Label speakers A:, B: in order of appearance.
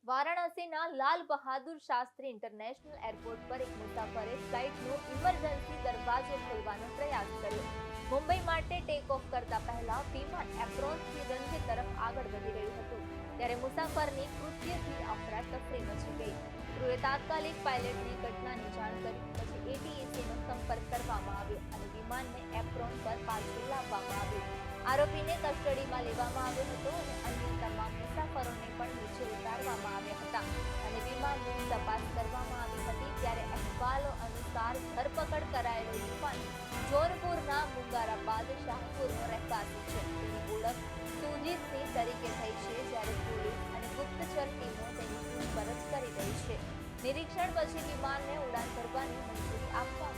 A: વારાણસીના Lal Bahadur Shastri international airport પર એક મુસાફરે ફ્લાઇટનો emergency દરવાજો ખોલવાનો પ્રયાસ કર્યો. મુંબઈ માટે ટેક ઓફ કરતા પહેલા વિમાન એપ્રોચથી રનવે તરફ આગળ વધી રહ્યું હતું ત્યારે મુસાફરની કૃત્યથી અફરાતફરી મચી ગઈ. ક્રૂએ તાત્કાલિક પાયલટને ઘટનાની જાણ કરી. પછી એટીએસીનો સંપર્ક કરવામાં આવ્યો અને વિમાનને એપ્રોન પર પાછું લાવવામાં આવ્યું. આરોપીને કસ્ટડીમાં લેવામાં આવ્યો હતો અને અન્ય તમામ મુસાફરોને પણ નીચે ઉતારવામાં આવ્યા હતા અને વિમાનની તપાસ કરવામાં આવી હતી. ત્યારે અહેવાલો અનુસાર ધરપકડ કરાયેલો યુવાન જોનપુરના મુંગારાબાદ શાહપુરનો રહેવાસી છે. તેની ઓળખ સુજીતસિંહ તરીકે થઈ છે, જ્યારે પોલીસ અને ગુપ્તચર ટીમો તેની પૂછપરછ કરી રહી છે. નિરીક્ષણ પછી વિમાનને ઉડાન ભરવાની મંજૂરી આપવામાં